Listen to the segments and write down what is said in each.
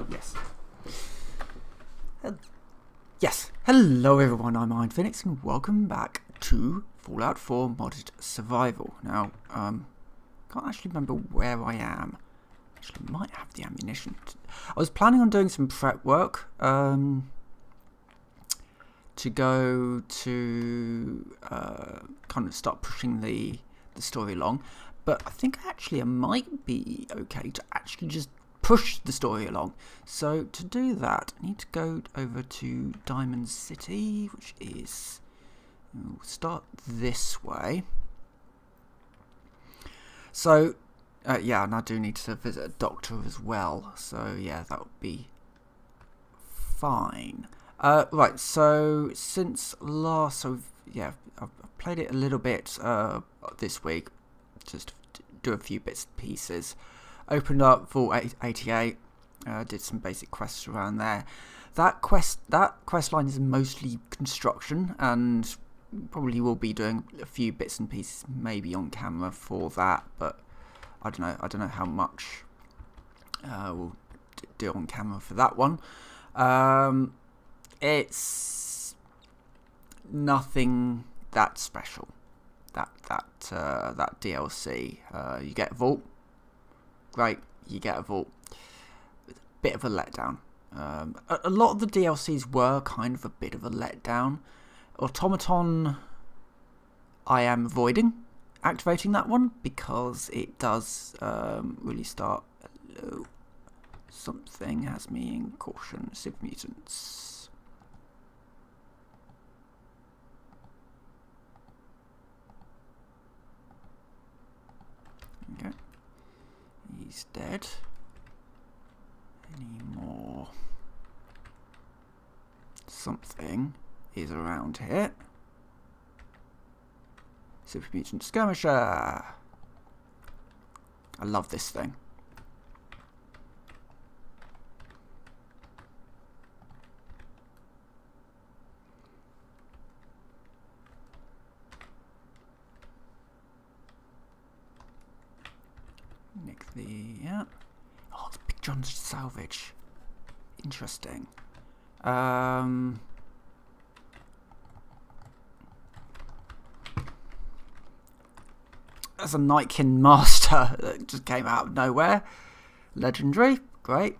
Yes. Yes. Hello everyone, I'm Iron Phoenix and welcome back to Fallout 4 Modded Survival. Now, can't actually remember where I am. Actually, might have the ammunition. I was planning on doing some prep work to go to kind of start pushing the story along, but I think actually I might be okay to actually just push the story along. So to do that, I need to go over to Diamond City, which is, we'll start this way. So yeah, and I do need to visit a doctor as well, so yeah, that would be fine. Right, so since last, yeah, I've played it a little bit this week, just to do a few bits and pieces. Opened up Vault 88, did some basic quests around there. That quest line is mostly construction, and probably will be doing a few bits and pieces maybe on camera for that, but I don't know how much we'll do on camera for that one. It's nothing that special. That DLC. You get Vault. Great, you get a Vault. Bit of a letdown. A lot of the DLCs were kind of a bit of a letdown. Automaton, I am avoiding activating that one because it does really start. Hello. Something has me in caution. Super mutants. Okay. He's dead. Any more? Something is around here. Super Mutant Skirmisher. I love this thing. Nick the, yeah. Oh, it's Big John's salvage. Interesting. There's a Nightkin Master that just came out of nowhere. Legendary, great.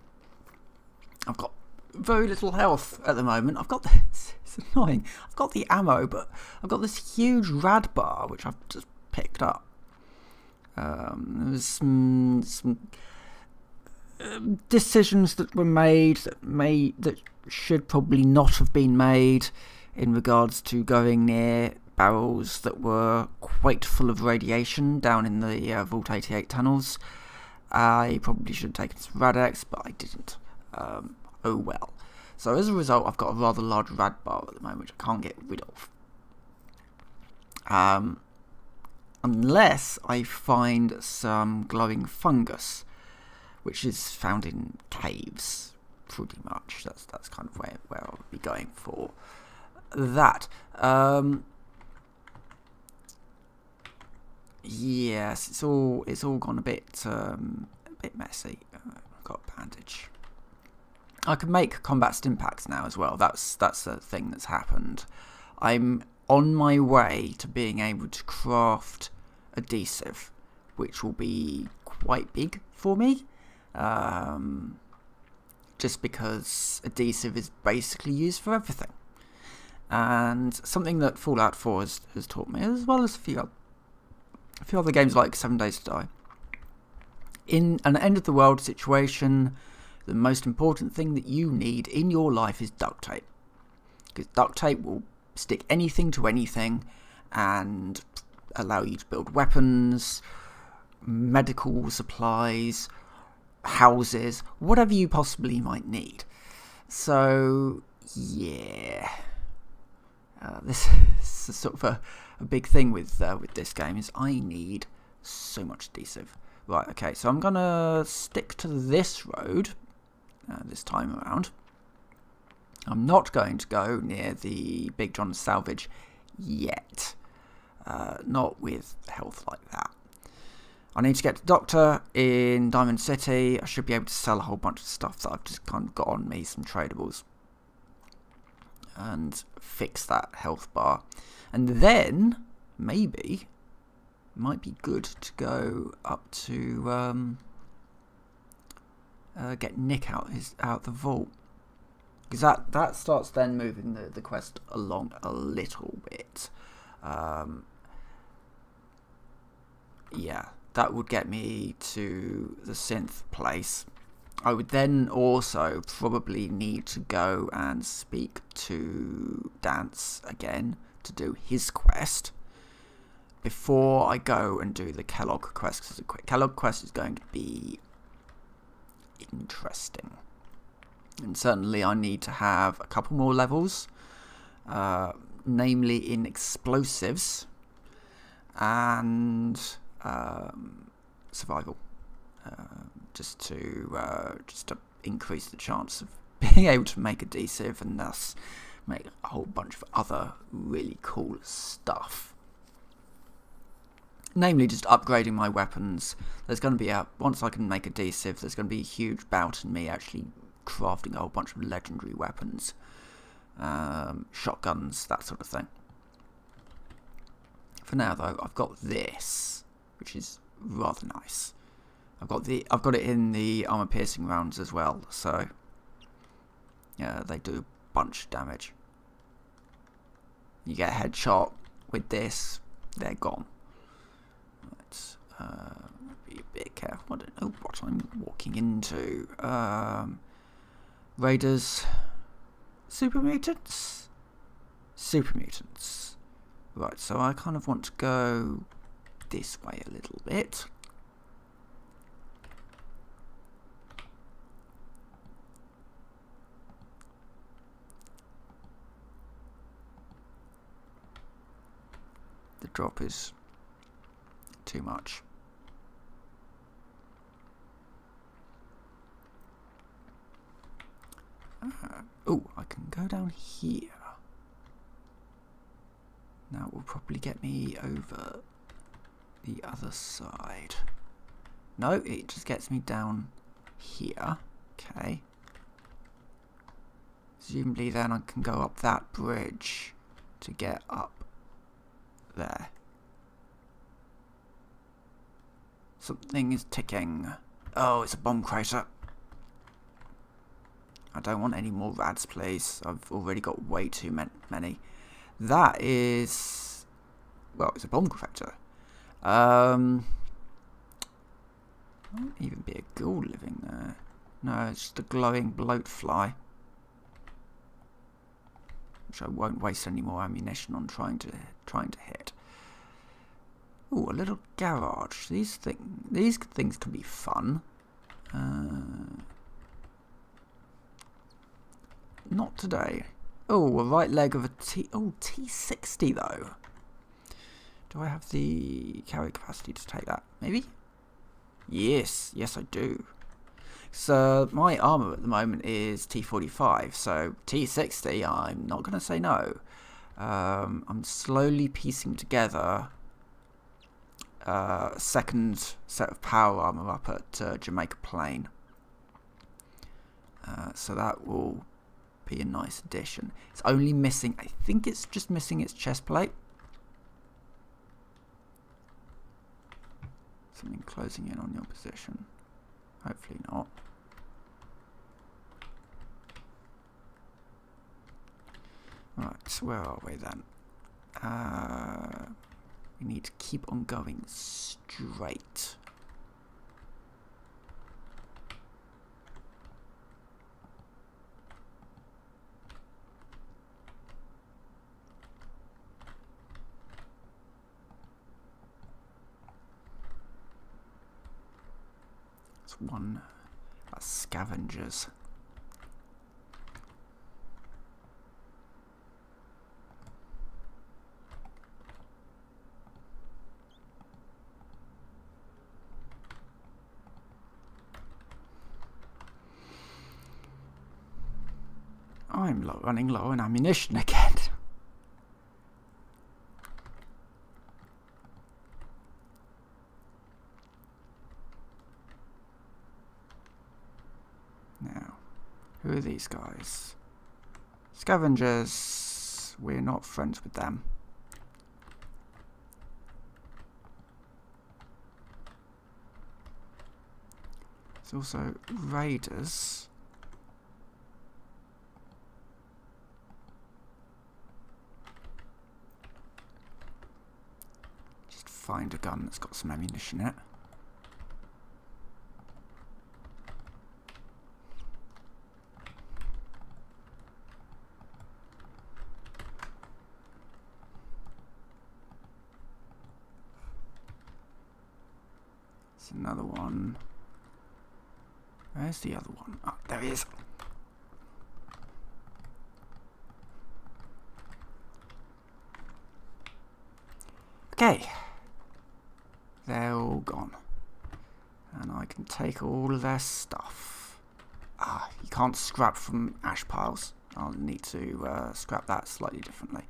I've got very little health at the moment. I've got this, it's annoying. I've got the ammo, but I've got this huge rad bar which I've just picked up. There was some decisions that were made that should probably not have been made in regards to going near barrels that were quite full of radiation down in the Vault 88 tunnels. I probably should have taken some Rad-X, but I didn't. Oh well. So as a result, I've got a rather large rad bar at the moment, which I can't get rid of. Unless I find some glowing fungus, which is found in caves, pretty much. That's kind of where I'll be going for that. Yes, it's all gone a bit messy. I've got a bandage. I can make combat stim packs now as well. That's a thing that's happened. I'm on my way to being able to craft adhesive, which will be quite big for me. Just because adhesive is basically used for everything. And something that Fallout 4 has taught me, as well as a few other games like 7 Days to Die. In an end of the world situation, the most important thing that you need in your life is duct tape. Because duct tape will stick anything to anything and allow you to build weapons, medical supplies, houses, whatever you possibly might need. So yeah, this is sort of a big thing with this game, is I need so much adhesive. Right, okay, so I'm gonna stick to this road this time around. I'm not going to go near the Big John salvage yet. Not with health like that. I need to get to the doctor in Diamond City. I should be able to sell a whole bunch of stuff that I've just kind of got on me, some tradables, and fix that health bar. And then, maybe, it might be good to go up to get Nick out the vault. Because that starts then moving the quest along a little bit. Yeah, that would get me to the synth place. I would then also probably need to go and speak to Dance again to do his quest before I go and do the Kellogg quest, because the Kellogg quest is going to be interesting. And certainly I need to have a couple more levels, namely in explosives and survival, just to increase the chance of being able to make adhesive and thus make a whole bunch of other really cool stuff. Namely, just upgrading my weapons. There's going to be once I can make adhesive, there's going to be a huge bout in me actually crafting a whole bunch of legendary weapons, shotguns, that sort of thing. For now, though, I've got this, which is rather nice. I've got it in the armor piercing rounds as well, so yeah, they do a bunch of damage. You get a headshot with this, they're gone. Let's be a bit careful. I don't know what I'm walking into. Raiders, super mutants. Right, so I kind of want to go this way a little bit. The drop is too much. Oh, I can go down here. Now it will probably get me over the other side. No, it just gets me down here. Okay. Presumably then I can go up that bridge to get up there. Something is ticking. Oh, it's a bomb crater. I don't want any more rads, please. I've already got way too many. That is... well, it's a bomb crater. Might even be a ghoul living there. No, it's just a glowing bloatfly, which I won't waste any more ammunition on trying to hit. Ooh, a little garage. These things can be fun. Not today. Oh, a right leg of a T60 though. Do I have the carry capacity to take that? Maybe? Yes, I do. So my armor at the moment is T45, so T60, I'm not going to say no. I'm slowly piecing together a second set of power armor up at Jamaica Plain. So that will be a nice addition. It's only missing, I think it's just missing its chest plate. Something closing in on your position. Hopefully not. Right, where are we then? We need to keep on going straight. It's one scavengers. I'm running low on ammunition again. are these guys? Scavengers. We're not friends with them. There's also raiders. Just find a gun that's got some ammunition in it. There's another one. Where's the other one? Oh, there he is. Okay. They're all gone. And I can take all of their stuff. Ah, you can't scrap from ash piles. I'll need to scrap that slightly differently.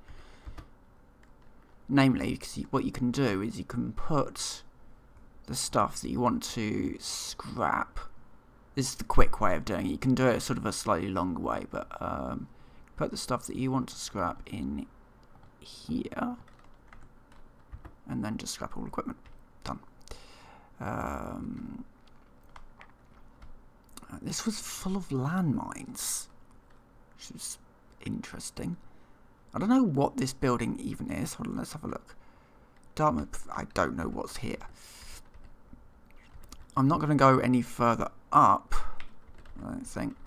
Namely, because what you can do is you can put the stuff that you want to scrap. This is the quick way of doing it. You can do it sort of a slightly longer way, but put the stuff that you want to scrap in here, and then just scrap all equipment. Done. This was full of landmines, which is interesting. I don't know what this building even is. Hold on, let's have a look. Dartmouth, I don't know what's here. I'm not going to go any further up, I don't think.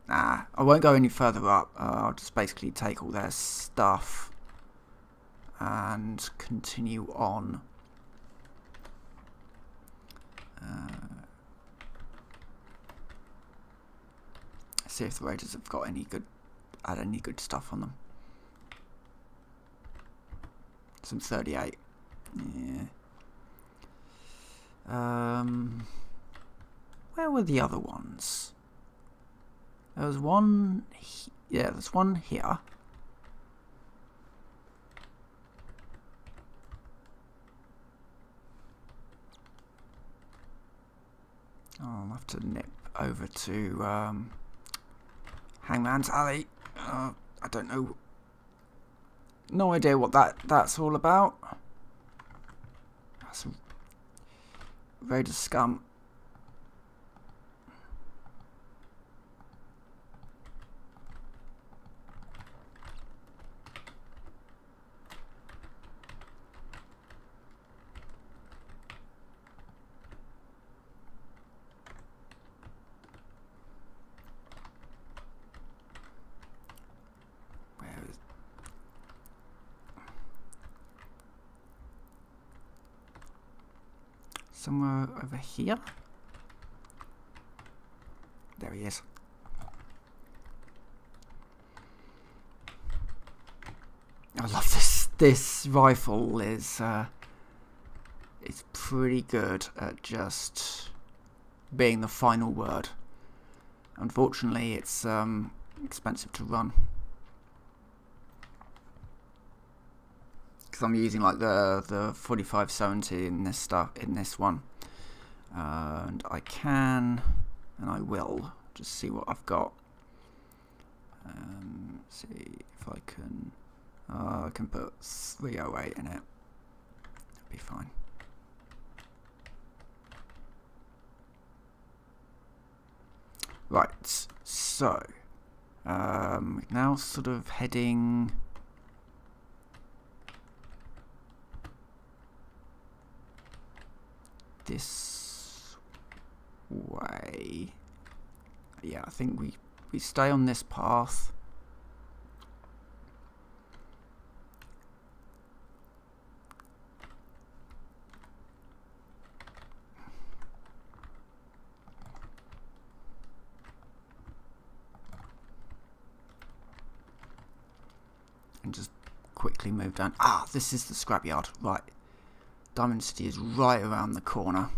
Nah, I won't go any further up. I'll just basically take all their stuff and continue on. See if the raiders have got any good, had any good stuff on them. Some 38. Yeah. Where were the other ones? There was one. Yeah, there's one here. I'll have to nip over to Hangman's Alley. I don't know. No idea what that's all about. That's Raider scum. Somewhere over here. There he is. I love this. This rifle is it's pretty good at just being the final word. Unfortunately, it's expensive to run. Because I'm using like the 4570 in this stuff, in this one, and I can and I will just see what I've got. See if I can. I can put 308 in it. That'll be fine. Right. So now sort of heading. This way. Yeah, I think we stay on this path. And just quickly move down. Ah, this is the scrapyard. Right. Diamond City is right around the corner.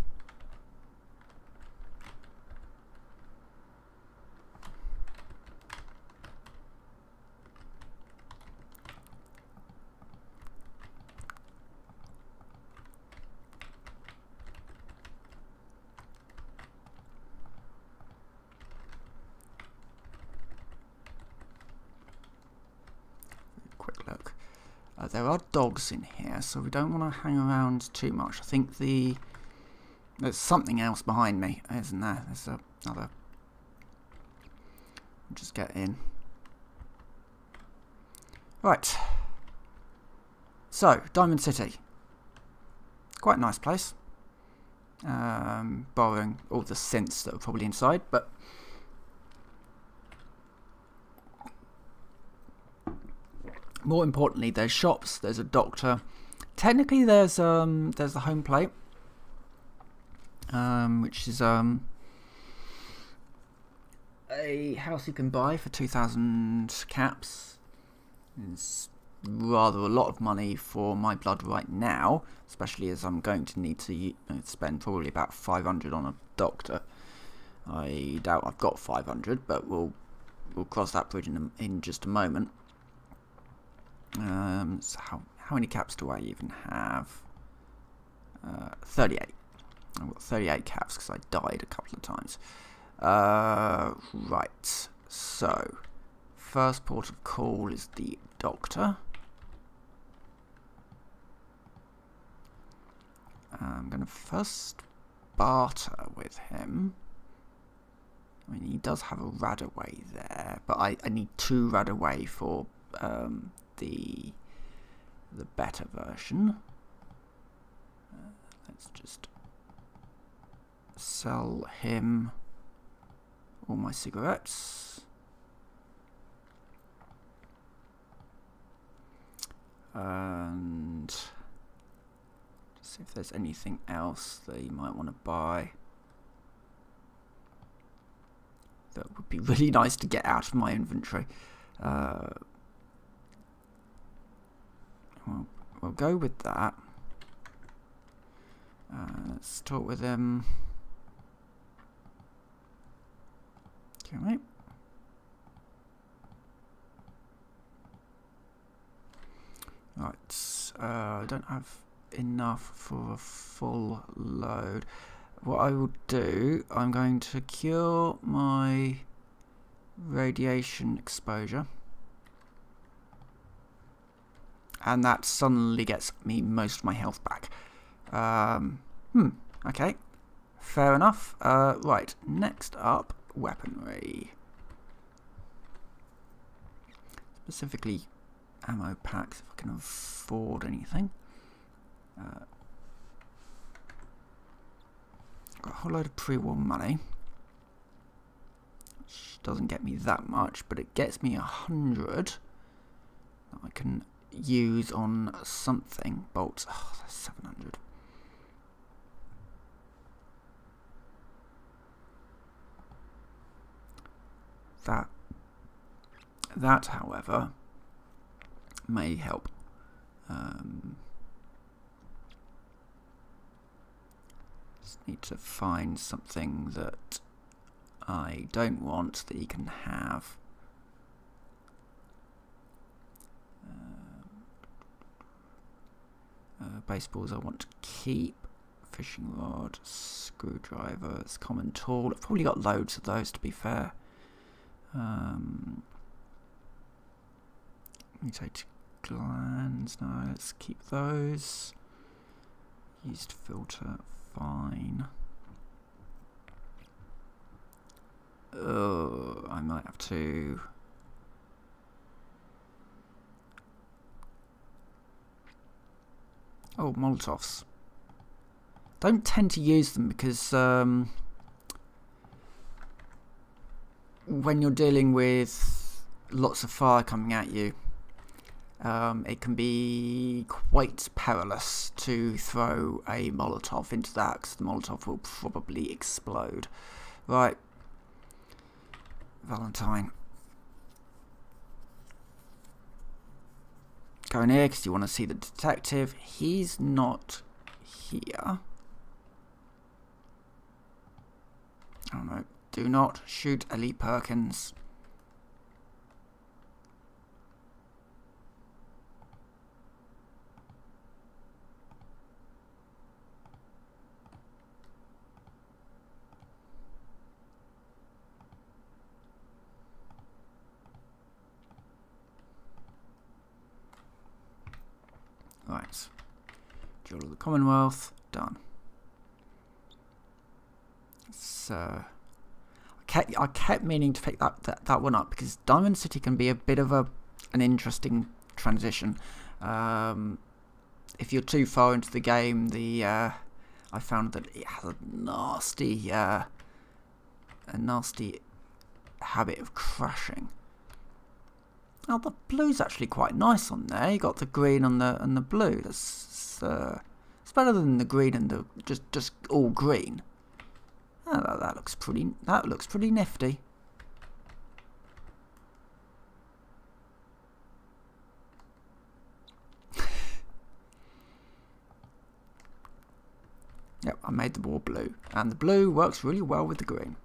There are dogs in here, so we don't want to hang around too much. I think there's something else behind me, isn't there? There's another. Just get in. Right. So, Diamond City. Quite a nice place. Borrowing all the synths that are probably inside, but more importantly, there's shops, there's a doctor. Technically, there's the home plate, which is a house you can buy for 2,000 caps. It's rather a lot of money for my blood right now, especially as I'm going to need to spend probably about 500 on a doctor. I doubt I've got 500, but we'll cross that bridge in just a moment. So how many caps do I even have? 38. I've got 38 caps because I died a couple of times. Right, so first port of call is the doctor. I'm going to first barter with him. I mean, he does have a Radaway there, but I need 2 Radaway for the better version. Let's just sell him all my cigarettes. And see if there's anything else that you might want to buy. That would be really nice to get out of my inventory. We'll go with that. Let's talk with him. Okay, mate. Right, I don't have enough for a full load. What I will do, I'm going to cure my radiation exposure. And that suddenly gets me most of my health back. Okay. Fair enough. Right, next up, weaponry. Specifically, ammo packs, if I can afford anything. Got a whole load of pre-war money. Which doesn't get me that much, but it gets me 100 that I can use on something. Bolts. Oh, that's 700. That, however, may help. Just need to find something that I don't want that you can have. Baseballs I want to keep. Fishing rod, screwdrivers, common tool. I've probably got loads of those, to be fair. Mutated glands, no, let's keep those. Used filter, fine. Oh, I might have to. Oh, Molotovs. Don't tend to use them because when you're dealing with lots of fire coming at you, it can be quite perilous to throw a Molotov into that because the Molotov will probably explode. Right. Valentine. Go in here because you want to see the detective. He's not here. Oh no. Do not shoot Elite Perkins. Right. Jewel of the Commonwealth. Done. So I kept meaning to pick that one up because Diamond City can be a bit of an interesting transition. If you're too far into the game, I found that it has a nasty habit of crashing. Oh, the blue's actually quite nice on there. You got the green and the blue. It's better than the green and the just all green. Oh, that looks pretty nifty. Yep, I made the ball blue, and the blue works really well with the green.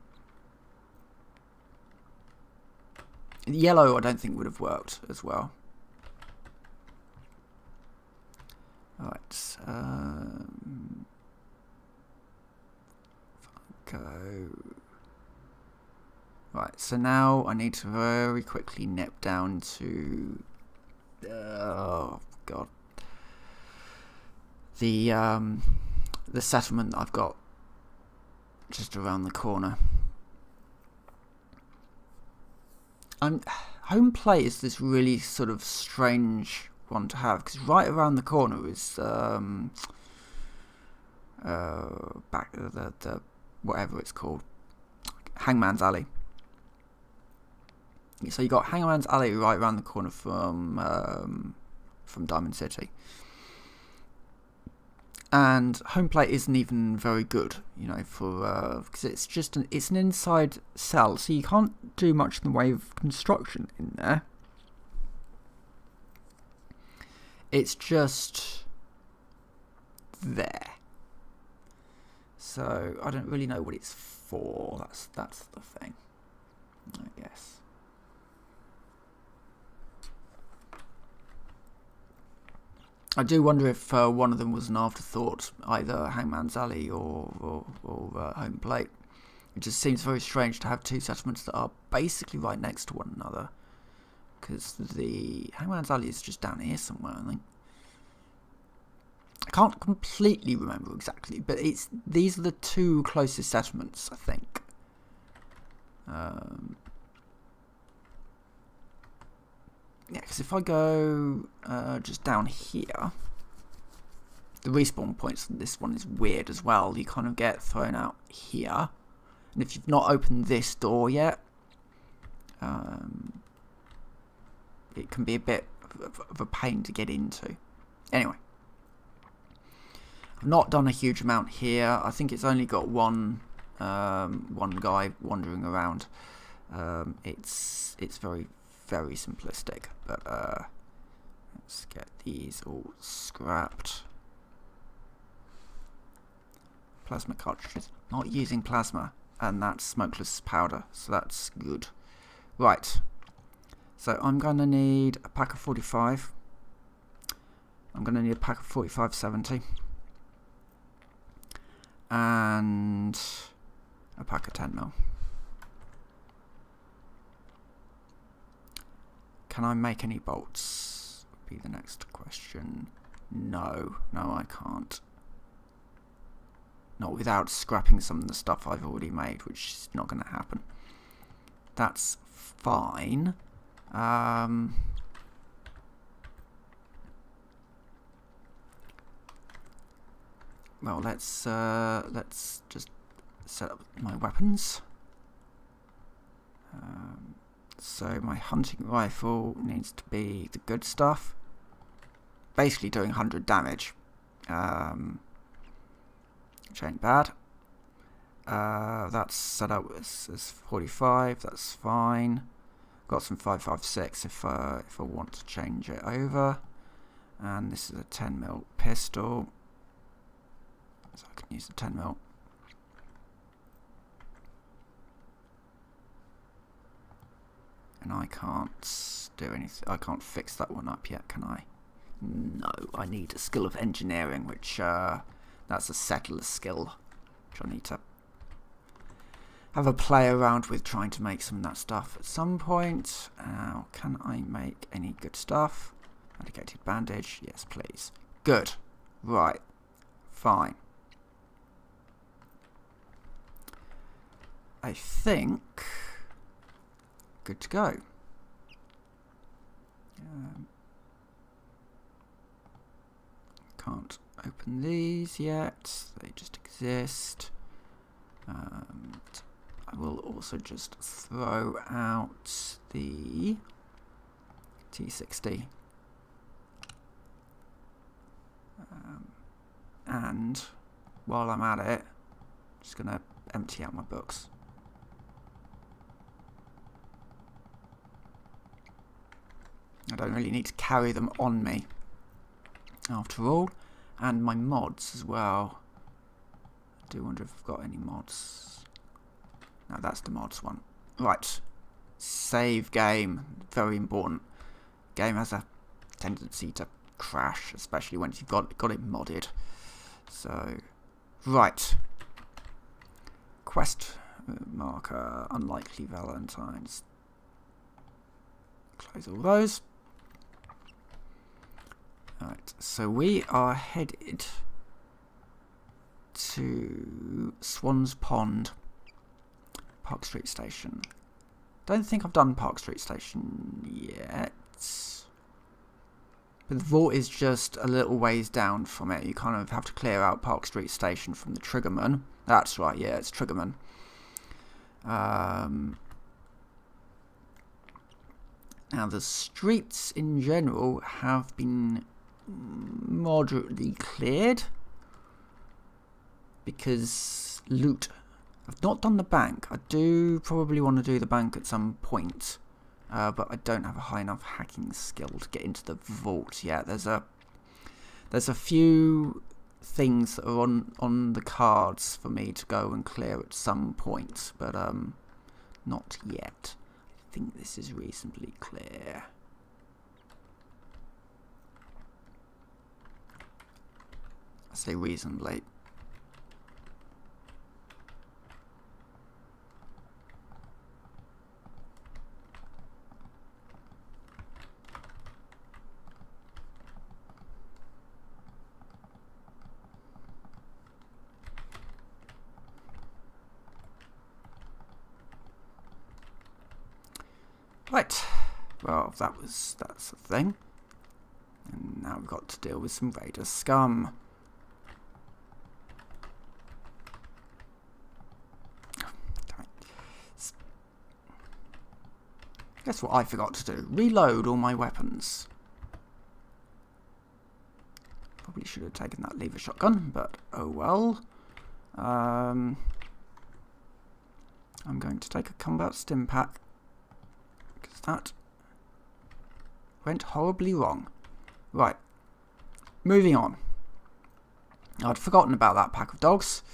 The yellow I don't think would have worked as well. Right, go. Right, so now I need to very quickly nip down to, oh god, the settlement I've got just around the corner. Home plate is this really sort of strange one to have because right around the corner is back the whatever it's called, Hangman's Alley. So you got Hangman's Alley right around the corner from Diamond City. And home plate isn't even very good, you know, for because it's just it's an inside cell, so you can't do much in the way of construction in there. It's just there. So I don't really know what it's for. That's the thing, I guess. I do wonder if one of them was an afterthought, either Hangman's Alley or home plate. It just seems very strange to have two settlements that are basically right next to one another, because the Hangman's Alley is just down here somewhere, I think. I can't completely remember exactly, but these are the two closest settlements, I think. Yeah, because if I go just down here, the respawn points on this one is weird as well. You kind of get thrown out here. And if you've not opened this door yet, it can be a bit of a pain to get into. Anyway, I've not done a huge amount here. I think it's only got one guy wandering around. It's very simplistic, but let's get these all scrapped. Plasma cartridges, not using plasma, and that's smokeless powder, so that's good. Right, so I'm going to need a pack of 45. I'm going to need a pack of 45-70 and a pack of 10mm. Can I make any bolts? Would be the next question. No, I can't. Not without scrapping some of the stuff I've already made, which is not going to happen. That's fine. Well, let's just set up my weapons. So my hunting rifle needs to be the good stuff. Basically doing 100 damage. Which ain't bad. That's set up as 45, that's fine. Got some 5.56 if I want to change it over. And this is a 10mm pistol. So I can use the 10mm. And I can't do anything. I can't fix that one up yet, can I? No, I need a skill of engineering, which that's a settler skill, which I need to have a play around with, trying to make some of that stuff at some point. Can I make any good stuff? Medicated bandage, yes please. Good. Right. Fine. I think good to go. Can't open these yet. They just exist. I will also just throw out the T60. And while I'm at it, I'm just going to empty out my books. I don't really need to carry them on me, after all. And my mods as well. I do wonder if I've got any mods. No, that's the mods one. Right. Save game. Very important. Game has a tendency to crash, especially once you've got it modded. So, right. Quest marker. Unlikely Valentine's. Close all those. Right, so we are headed to Swans Pond, Park Street Station. Don't think I've done Park Street Station yet. But the vault is just a little ways down from it. You kind of have to clear out Park Street Station from the Triggerman. That's right, yeah, it's Triggerman. Now, the streets in general have been moderately cleared because loot. I've not done the bank. I do probably want to do the bank at some point, but I don't have a high enough hacking skill to get into the vault yet. There's a few things that are on the cards for me to go and clear at some point, but not yet. I think this is reasonably clear. I say reasonably. Right. Well, that's the thing. And now we've got to deal with some Raider scum. Guess what I forgot to do? Reload all my weapons. Probably should have taken that lever shotgun, but oh well. I'm going to take a combat stim pack, because that went horribly wrong. Right. Moving on. I'd forgotten about that pack of dogs.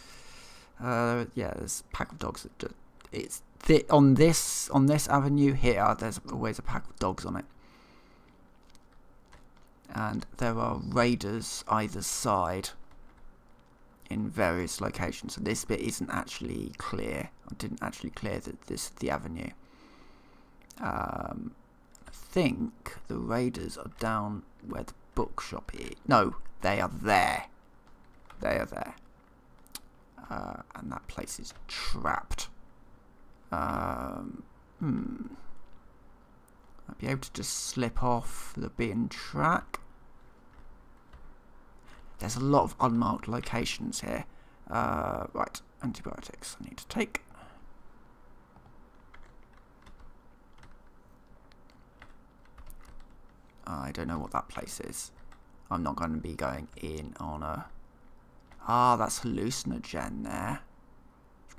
Yeah, there's a pack of dogs that just, it's on this avenue here, there's always a pack of dogs on it, and there are raiders either side in various locations. So this bit isn't actually clear. I didn't actually clear the avenue. I think the raiders are down where the bookshop is. No, they are there. They are there, and that place is trapped. I'd be able to just slip off the beaten track. There's a lot of unmarked locations here. Right, antibiotics I need to take. I don't know what that place is. I'm not going to be going in on a... Ah, that's hallucinogen there.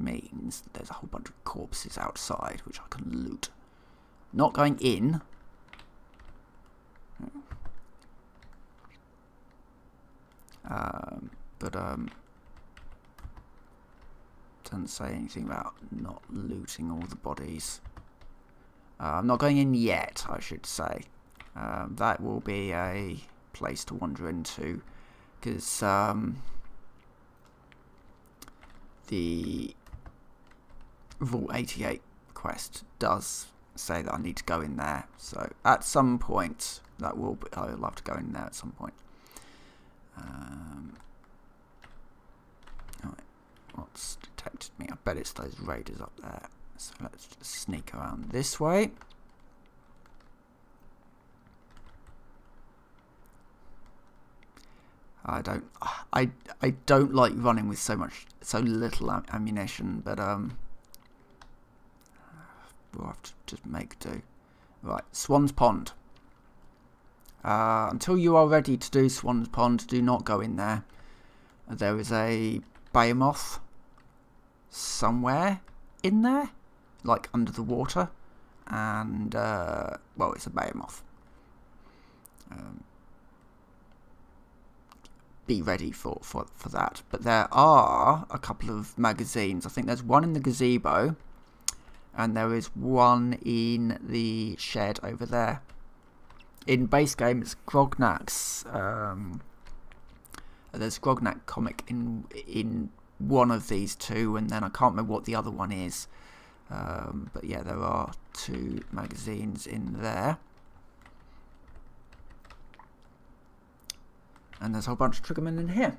Means that there's a whole bunch of corpses outside which I can loot. Not going in. But doesn't say anything about not looting all the bodies. I'm not going in yet, I should say. That will be a place to wander into, because the Vault 88 quest does say that I need to go in there, so at some point that will be, I'll have to go in there at some point. Alright, what's detected me? I bet it's those raiders up there. So let's just sneak around this way. I don't like running with so little ammunition, but we'll have to just make do. Right, Swan's Pond. Until you are ready to do Swan's Pond, do not go in there. There is a behemoth somewhere in there, like under the water, and well, it's a behemoth. Be ready for that. But there are a couple of magazines. I think there's one in the gazebo, and there is one in the shed over there. In base game, it's Grognak's. There's Grognak comic in one of these two, and then I can't remember what the other one is. But yeah, there are two magazines in there. And there's a whole bunch of triggermen in here.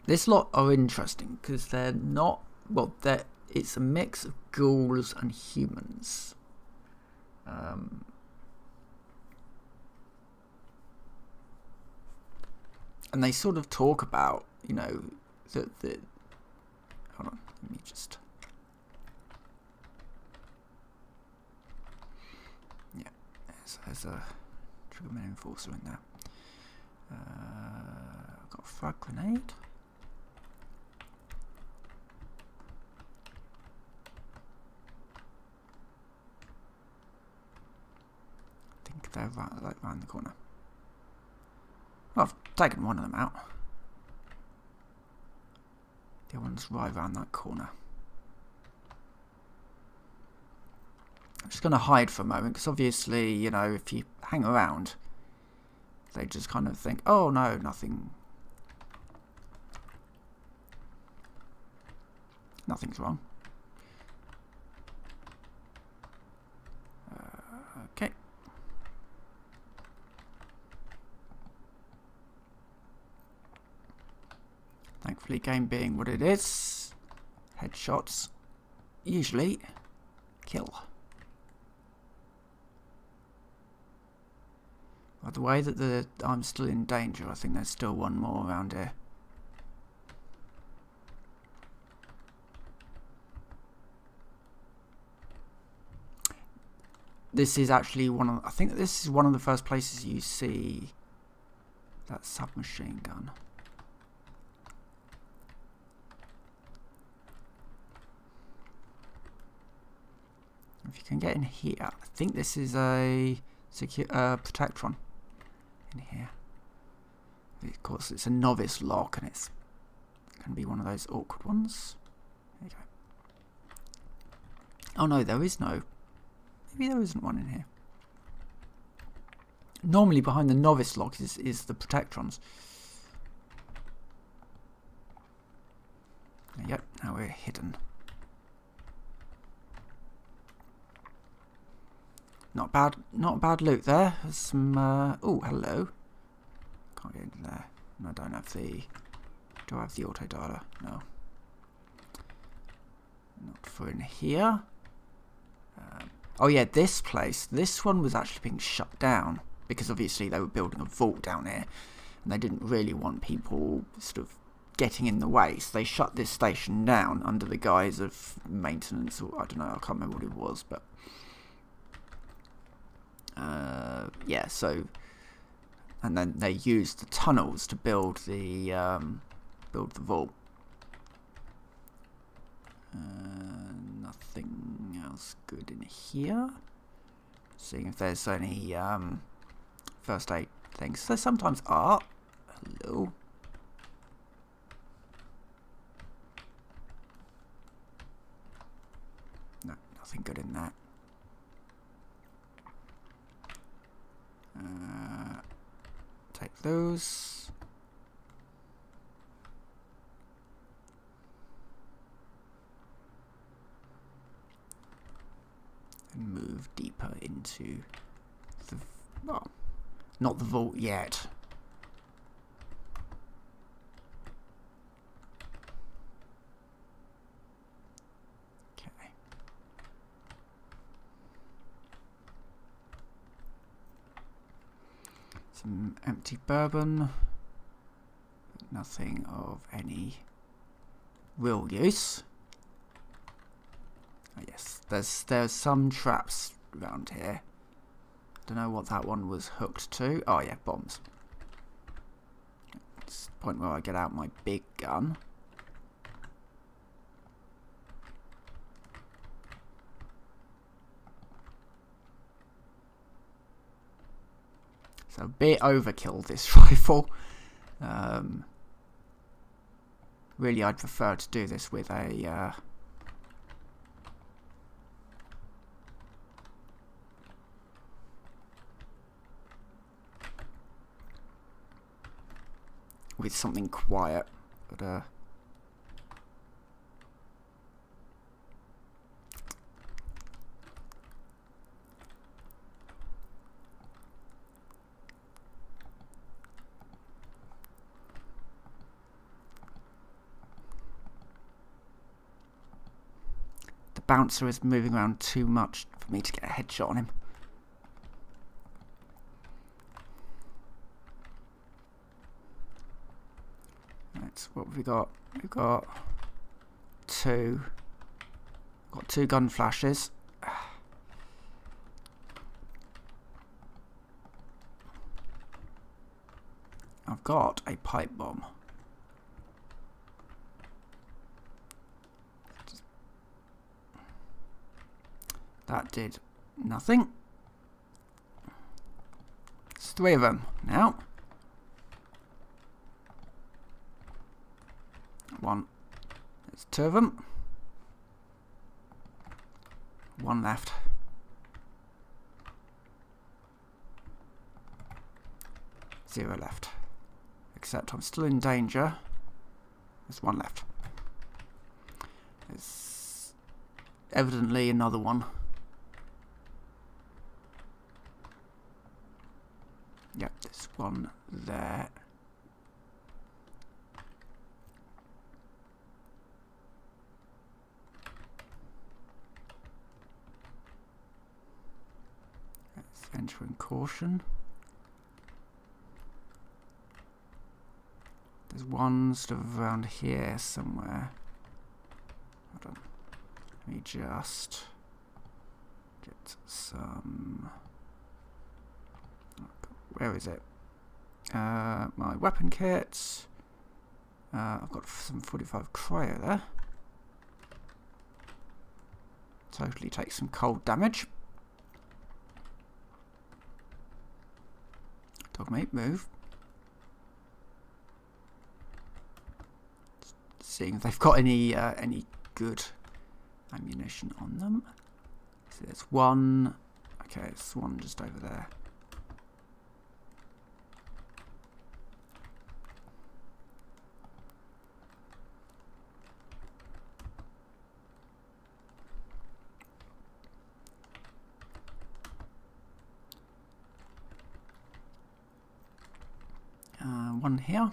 This lot are interesting because they're not, well, it's a mix of ghouls and humans. And they sort of talk about, you know, hold on, let me just... Yeah, there's a triggerman enforcer in there. I've got a frag grenade. I think they're right around the corner. Well, I've taken one of them out. The other one's right around that corner. I'm just going to hide for a moment, because obviously, you know, if you hang around, they just kind of think, oh no, nothing's wrong. Okay. Thankfully, game being what it is, headshots usually kill. By the way that I'm still in danger, I think there's still one more around here. This is actually I think this is one of the first places you see that submachine gun. If you can get in here, I think this is a Protectron in here. Of course, it's a novice lock, and it's going to be one of those awkward ones. There you go. Oh no, there is no. Maybe there isn't one in here. Normally, behind the novice lock is the Protectrons. Yep, now we're hidden. Not bad loot there. There's some, oh, hello. Can't get into there. No, I don't have the, do I have the auto dialer? No. Not for in here. Oh yeah, this place, this one was actually being shut down, because obviously they were building a vault down here, and they didn't really want people sort of getting in the way, so they shut this station down under the guise of maintenance, or I don't know, I can't remember what it was, but yeah, so, and then they used the tunnels to build the vault. Nothing else good in here. Seeing if there's any first aid things. There sometimes are. Hello. No, nothing good in that. Take those. and move deeper into the... well, not the vault yet. Okay. Some empty bourbon. Nothing of any real use. Oh yes, there's some traps around here. Don't know what that one was hooked to. Oh yeah, bombs. It's the point where I get out my big gun. So a bit overkill, this rifle. Really, I'd prefer to do this with a with something quiet, but the bouncer is moving around too much for me to get a headshot on him. Right, what have we got? We've got two gun flashes. I've got a pipe bomb. That did nothing. There's 3 of them now. 1. There's 2 of them. 1 left. 0 left. Except I'm still in danger. There's 1 left. There's evidently another one. Yep, there's 1 there. Let's enter in caution. There's 1 sort of around here somewhere. Hold on. Let me just get some... Where is it? My weapon kit. I've got some 45 cryo there. Totally take some cold damage. Dogmate, move. Seeing if they've got any good ammunition on them. So there's 1. Okay, there's 1 just over there. One here.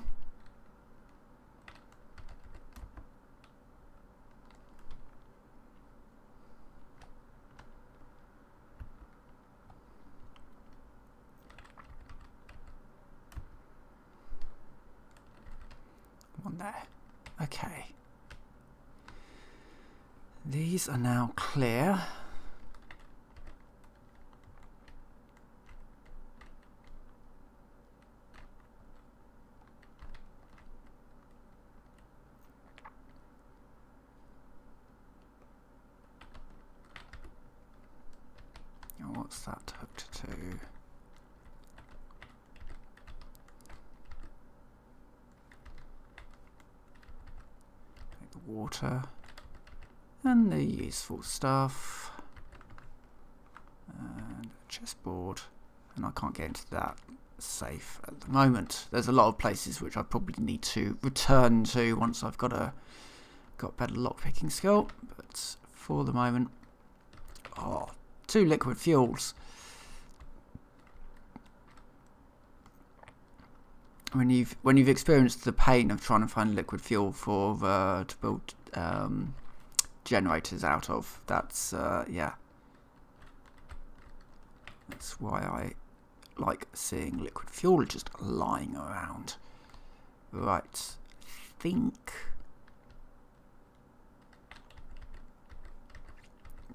One there. Okay. These are now clear. What's that hooked to? Take the water and the useful stuff and a chessboard, and I can't get into that safe at the moment. There's a lot of places which I probably need to return to once I've got better lockpicking skill, but for the moment, 2 liquid fuels. When you've experienced the pain of trying to find liquid fuel for to build generators out of, that's yeah. That's why I like seeing liquid fuel just lying around. Right, I think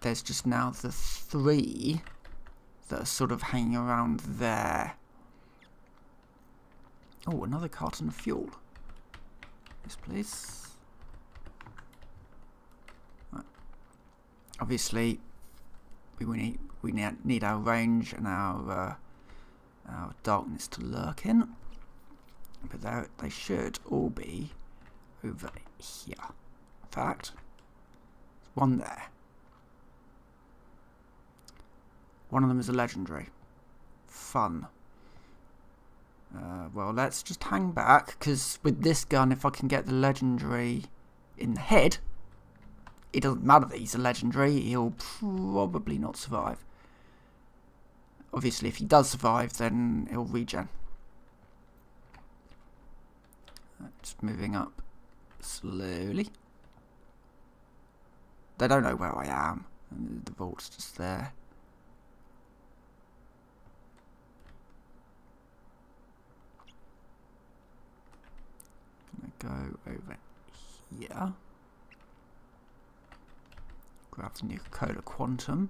there's just now the 3 that are sort of hanging around there. Oh, another carton of fuel. Yes, please. Right. Obviously, we need our range and our darkness to lurk in, but they should all be over here. In fact, there's one there. One of them is a legendary. Fun. Well, let's just hang back, because with this gun, if I can get the legendary in the head, it doesn't matter that he's a legendary, he'll probably not survive. Obviously, if he does survive, then he'll regen. Just moving up slowly. They don't know where I am, and the vault's just there. Go over here. Grab the Nuka Quantum.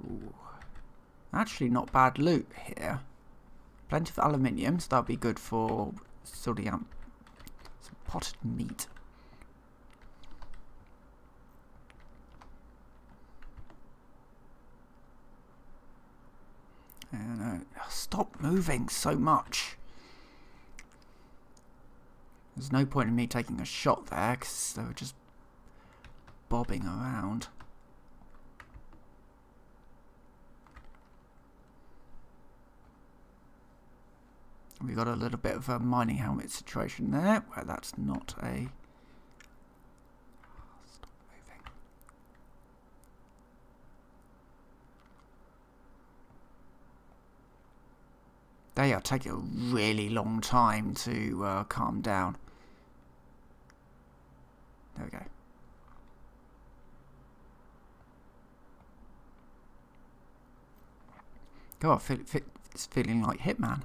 Ooh. Actually, not bad loot here. Plenty of aluminium, so that'll be good for sorting out some potted meat. Stop moving so much. There's no point in me taking a shot there, because they were just bobbing around. We got a little bit of a mining helmet situation there, where that's not a... Stop moving. They are taking a really long time to calm down. There we go. God, it's feeling like Hitman.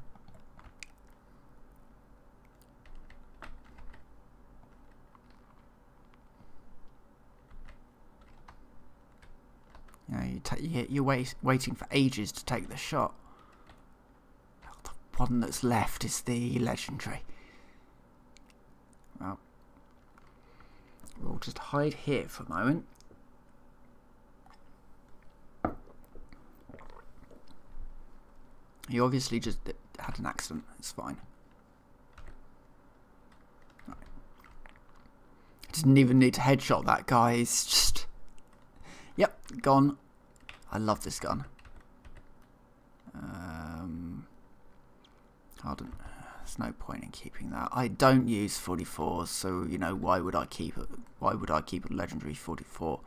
You know, you're waiting for ages to take the shot. The one that's left is the legendary. Well, we'll just hide here for a moment. You obviously just had an accident. It's fine. Right. Didn't even need to headshot that guy. He's just... Yep, gone. I love this gun. Addon. There's no point in keeping that. I don't use 44s, so you know why would I keep it? Why would I keep a legendary 44?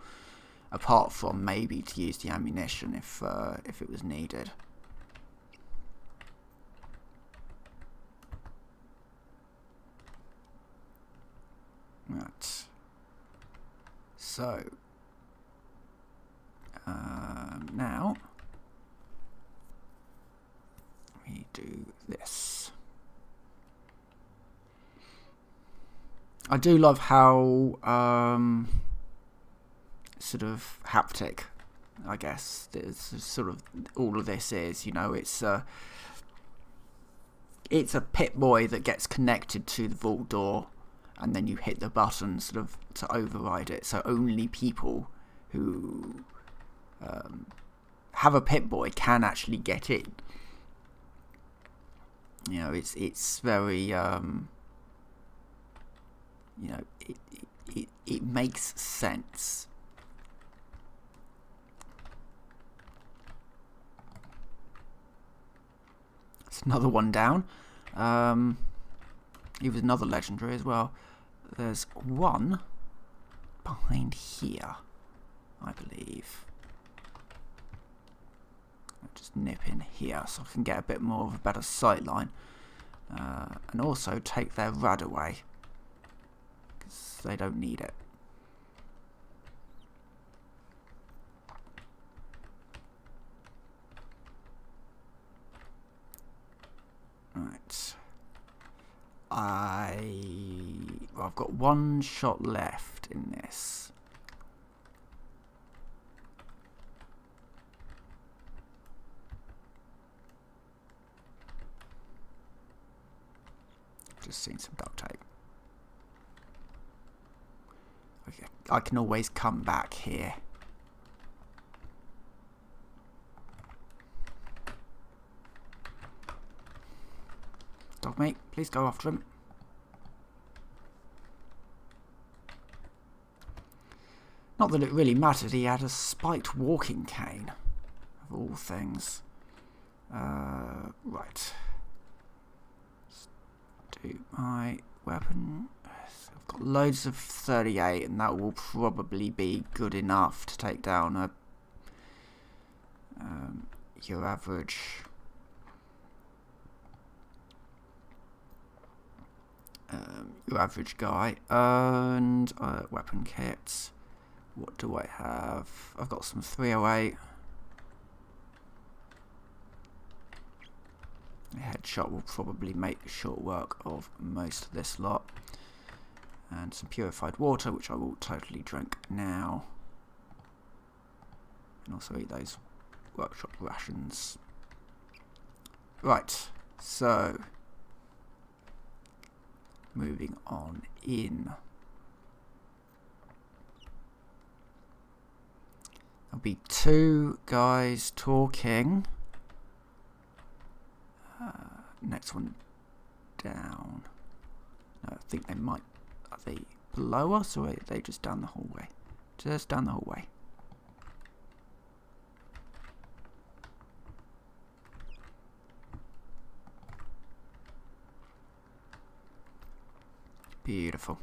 Apart from maybe to use the ammunition if it was needed. Right. So now we do this. I do love how sort of haptic, I guess, sort of all of this is. You know, it's a Pip-Boy that gets connected to the vault door, and then you hit the button sort of to override it. So only people who have a Pip-Boy can actually get in. You know, it's very you know, it makes sense. It's another one down. He was another legendary as well. There's one behind here, I believe. I'll just nip in here so I can get a bit more of a better sight line. And also take their rad away, because they don't need it. Right. I've got one shot left in this. Just seen some duct tape. Okay, I can always come back here. Dog mate, please go after him. Not that it really mattered, he had a spiked walking cane, of all things. Right. Do my weapon. I've got loads of 38, and that will probably be good enough to take down a your average guy. And weapon kits. What do I have? I've got some 308. A headshot will probably make short work of most of this lot. And some purified water, which I will totally drink now. And also eat those workshop rations. Right, so moving on in. There'll be two guys talking. Next one down. No, I think they might. Are they below us, or are they just down the hallway? Just down the hallway. Beautiful.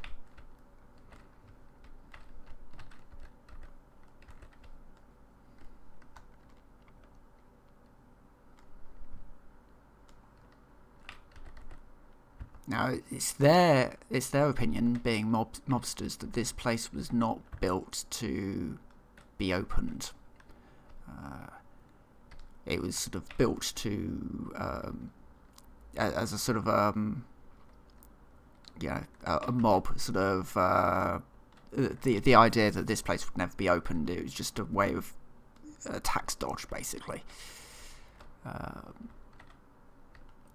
Now, it's their opinion, being mobsters, that this place was not built to be opened. It was sort of built to as a sort of a mob sort of the idea that this place would never be opened. It was just a way of a tax dodge, basically.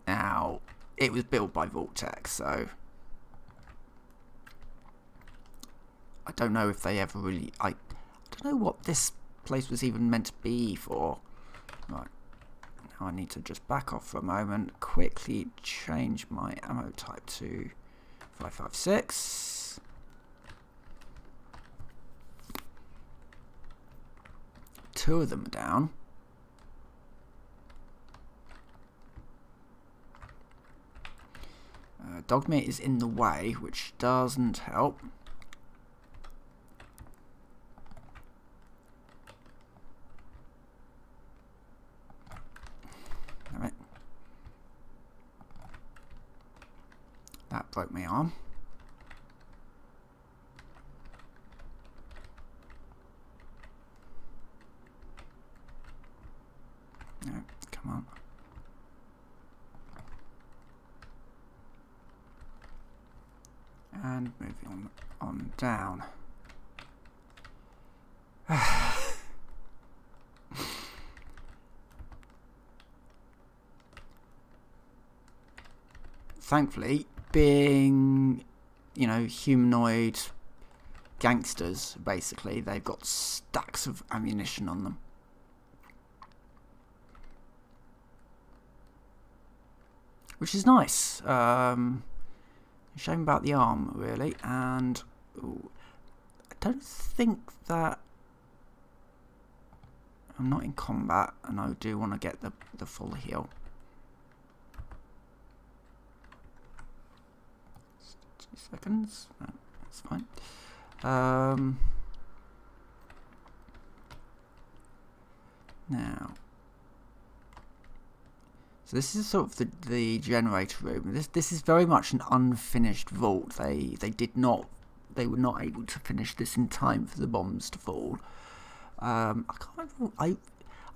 Now, it was built by Vortex, so I don't know if they ever really. I don't know what this place was even meant to be for. Right, now I need to just back off for a moment, quickly change my ammo type to 5.56. Two of them are down. Dog meat is in the way, which doesn't help. Alright. That broke my arm. No, come on. And moving on down. Thankfully, being, humanoid gangsters, basically, they've got stacks of ammunition on them. Which is nice. Shame about the arm, really, and I don't think that I'm not in combat, and I do want to get the full heal. 2 seconds. No, that's fine. Now, so this is sort of the generator room. This is very much an unfinished vault. They were not able to finish this in time for the bombs to fall. I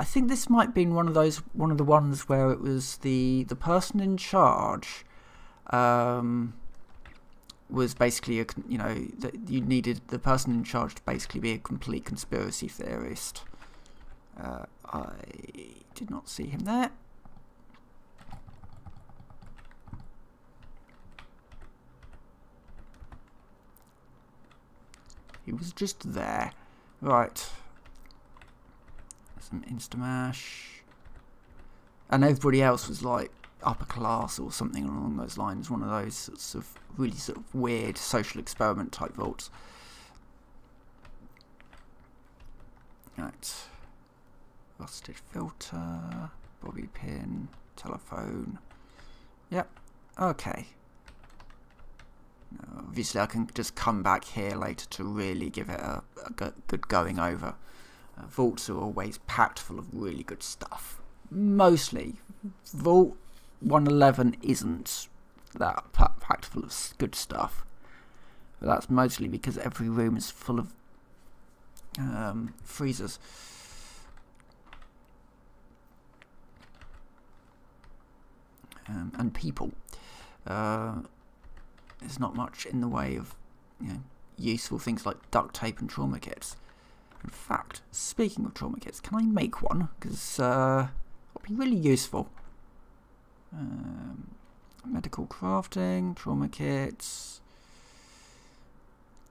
think this might have been one of the ones where it was the person in charge was basically that you needed the person in charge to basically be a complete conspiracy theorist. I did not see him there. He was just there. Right. Some Instamash. And everybody else was like upper class or something along those lines. One of those sorts of really sort of weird social experiment type vaults. Right. Rusted filter. Bobby pin. Telephone. Yep. Okay. Obviously I can just come back here later to really give it a good going over. Vaults are always packed full of really good stuff. Mostly. Vault 111 isn't that packed full of good stuff. But that's mostly because every room is full of freezers. And people. There's not much in the way of useful things like duct tape and trauma kits. In fact, speaking of trauma kits, can I make one? Because it'll be really useful. Medical crafting, trauma kits.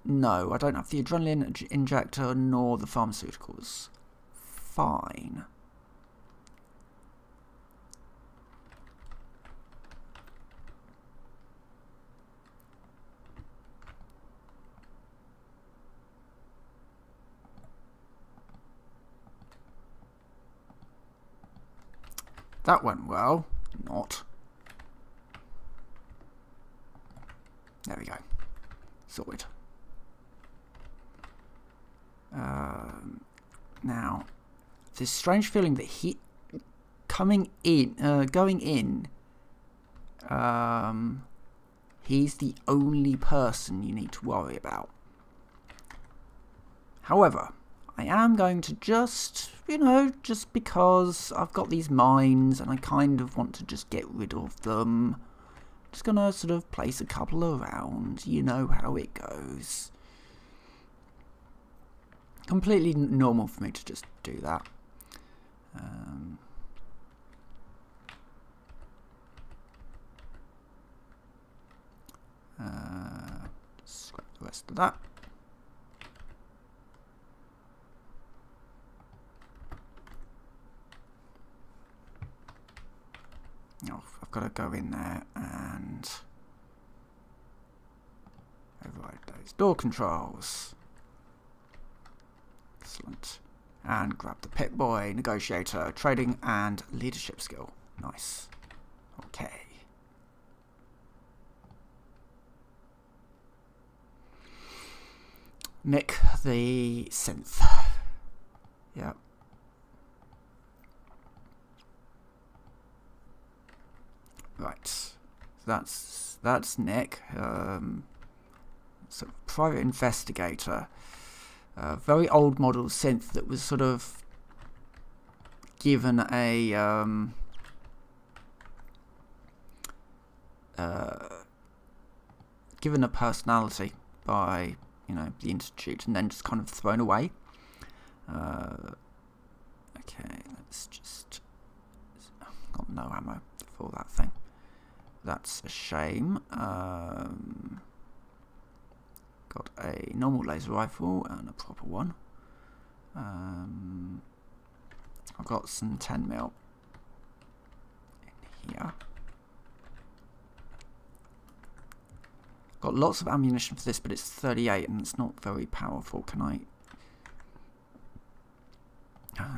No, I don't have the adrenaline injector nor the pharmaceuticals. Fine. That went well. Not. There we go. Sorted. Now, this strange feeling that going in, he's the only person you need to worry about. However, I am going to just because I've got these mines and I kind of want to just get rid of them, just gonna sort of place a couple around. You know how it goes. Completely normal for me to just do that. Scrap the rest of that. Oh, I've got to go in there and override those door controls. Excellent. And grab the Pit Boy, Negotiator, Trading and Leadership skill. Nice. Okay. Nick the synth. Yep. Right, that's Nick, sort of private investigator, very old model synth that was sort of given a personality by the Institute and then just kind of thrown away. Okay, let's just got no ammo for that thing. That's a shame. Got a normal laser rifle and a proper one. I've got some 10mm in here. Got lots of ammunition for this, but it's 38 and it's not very powerful. Can I?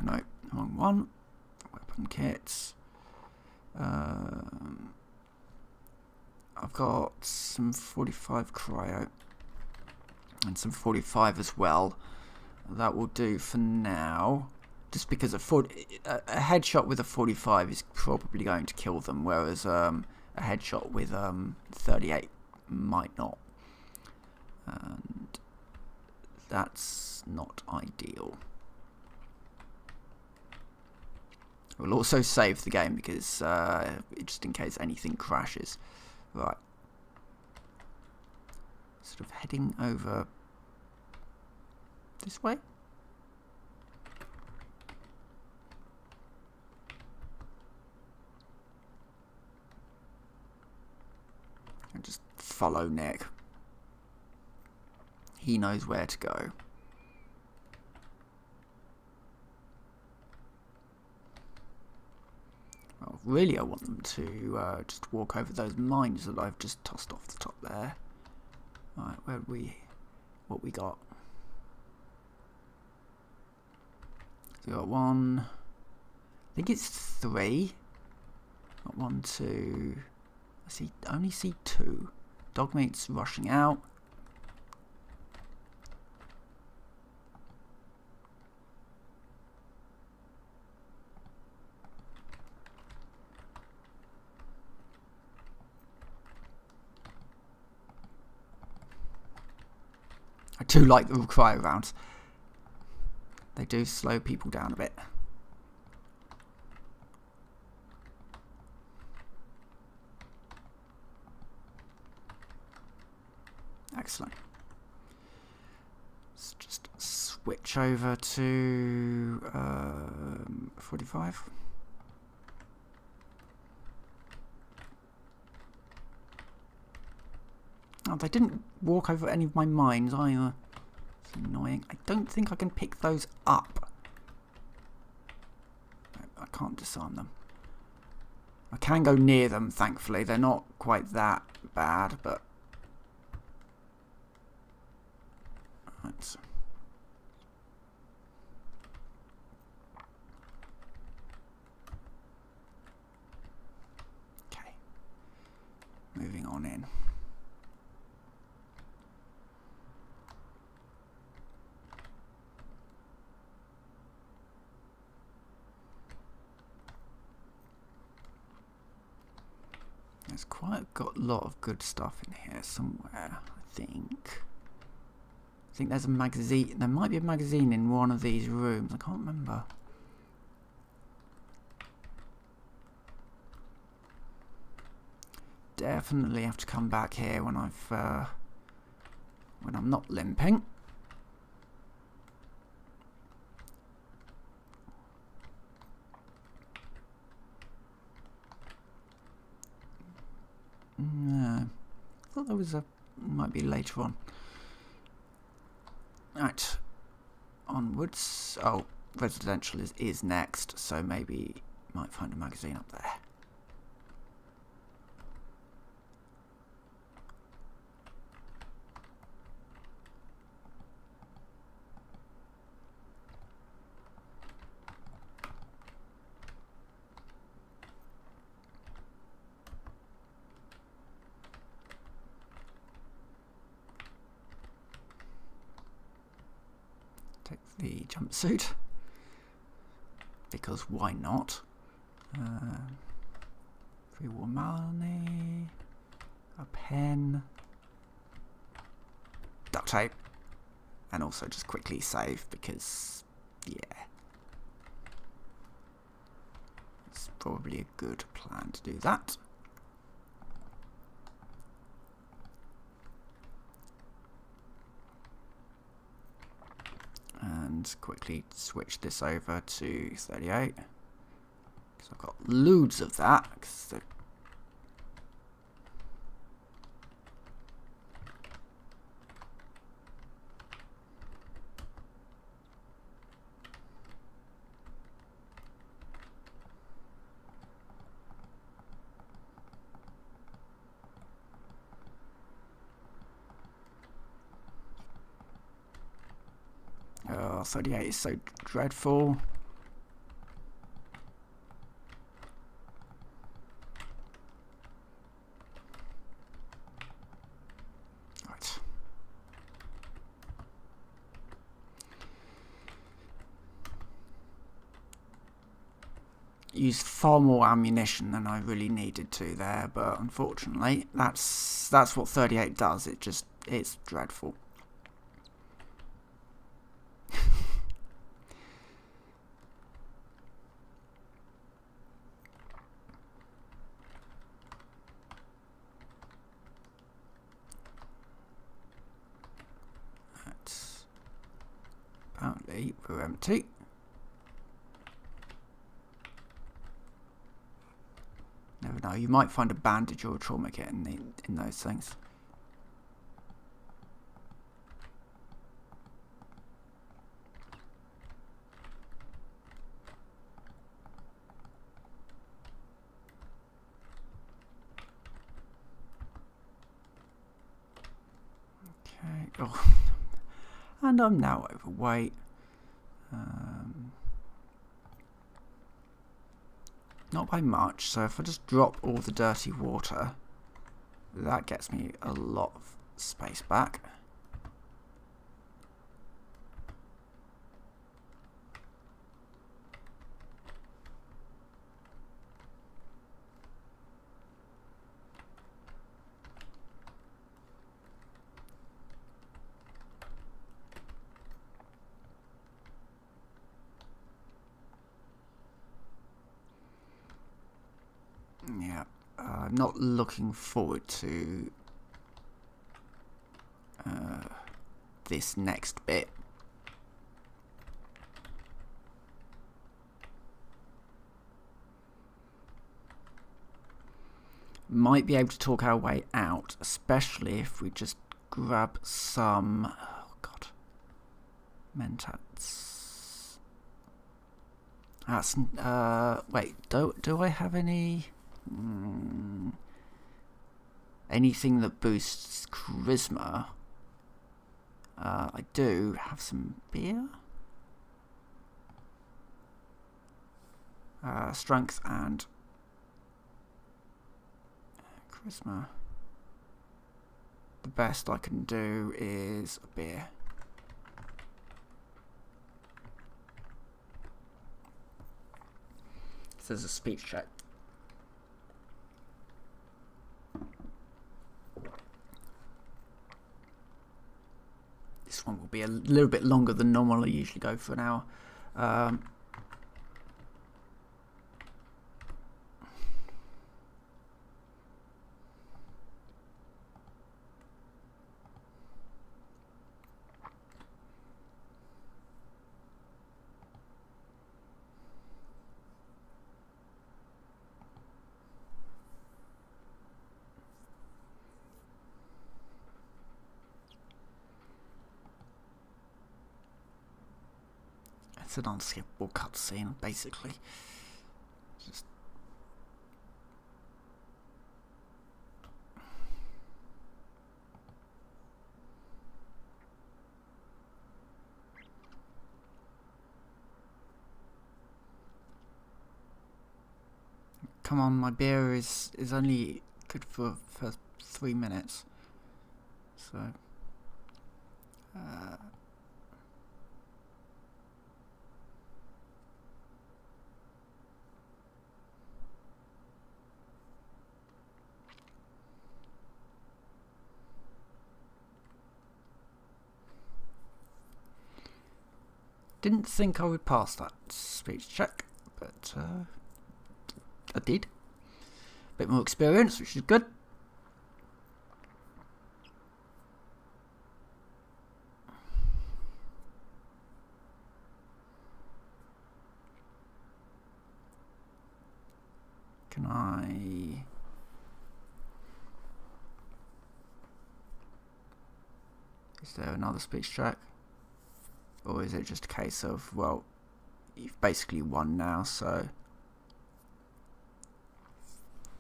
No, wrong one. Weapon kits. I've got some 45 cryo. and some 45 as well. That will do for now. Just because a headshot with a 45 is probably going to kill them, whereas a headshot with 38 might not. And that's not ideal. We'll also save the game because just in case anything crashes. Right. Sort of heading over this way. And just follow Nick. He knows where to go. Well, really I want them to just walk over those mines that I've just tossed off the top there. Right, what we got? So we got one, I think it's 3. Got 1, 2, only see 2. Dogmeat's rushing out. I do like the cryo rounds. They do slow people down a bit. Excellent. Let's just switch over to 45. Oh, they didn't walk over any of my mines either. It's annoying. I don't think I can pick those up. I can't disarm them. I can go near them, thankfully. They're not quite that bad, but... Right. Okay. Moving on in. There's got a lot of good stuff in here somewhere, I think. I think there's a magazine. There might be a magazine in one of these rooms. I can't remember. Definitely have to come back here when when I'm not limping. No, I thought there was might be later on. Right, onwards. Oh, residential is next, so maybe might find a magazine up there. Take the jumpsuit, because why not? Free war money, a pen, duct tape, and also just quickly save because, yeah, it's probably a good plan to do that. And quickly switch this over to 38 because I've got loads of that. Oh, 38 is so dreadful. Right. used far more ammunition than I really needed to there, but unfortunately, that's what 38 does. It's dreadful. Apparently, we're empty. Never know. You might find a bandage or a trauma kit in those things. Okay. Oh. And I'm now overweight. Not by much, so if I just drop all the dirty water, that gets me a lot of space back. Yeah, I'm not looking forward to this next bit. Might be able to talk our way out, especially if we just grab some... Oh, God. Mentats. That's... wait, do I have any... anything that boosts charisma? I do have some beer. Strength and charisma. The best I can do is a beer. This is a speech check. This one will be a little bit longer than normal. I usually go for an hour. It's an unskippable cutscene, basically. Just come on, my beer is only good for 3 minutes, so. Didn't think I would pass that speech check, but I did. Bit more experience, which is good. Can I... Is there another speech track? Or is it just a case of, well, you've basically won now, so...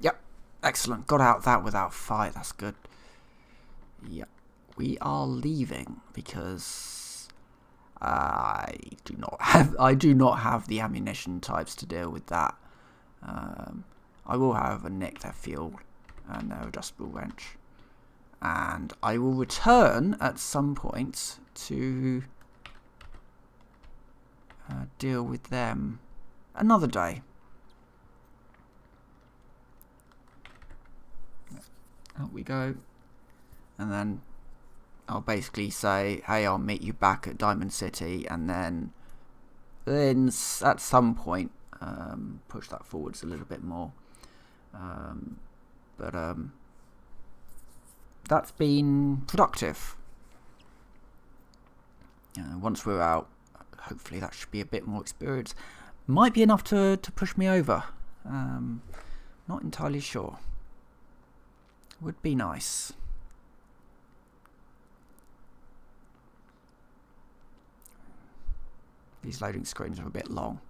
Yep, excellent. Got out that without fight, that's good. Yep, we are leaving because I do not have the ammunition types to deal with that. I will, however, nick their fuel and their adjustable wrench. And I will return at some point to... deal with them another day. Out we go. And then I'll basically say, hey, I'll meet you back at Diamond City, and then at some point push that forwards a little bit more. But that's been productive. Once we're out, hopefully that should be a bit more experience. Might be enough to push me over. Not entirely sure. Would be nice. These loading screens are a bit long.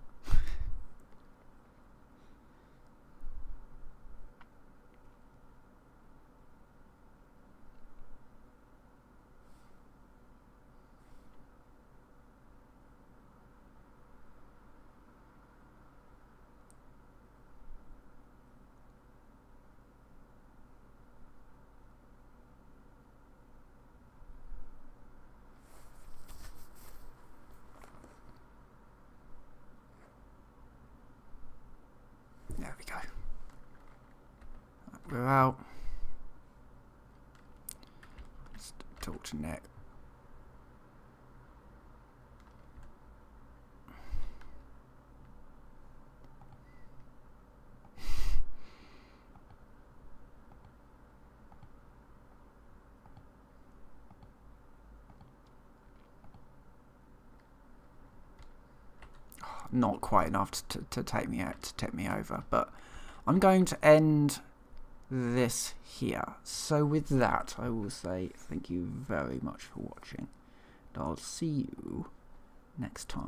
There we go. We're out. Let's talk to Nick. Not quite enough to take me out, to tip me over, but I'm going to end this here. So with that, I will say thank you very much for watching, and I'll see you next time.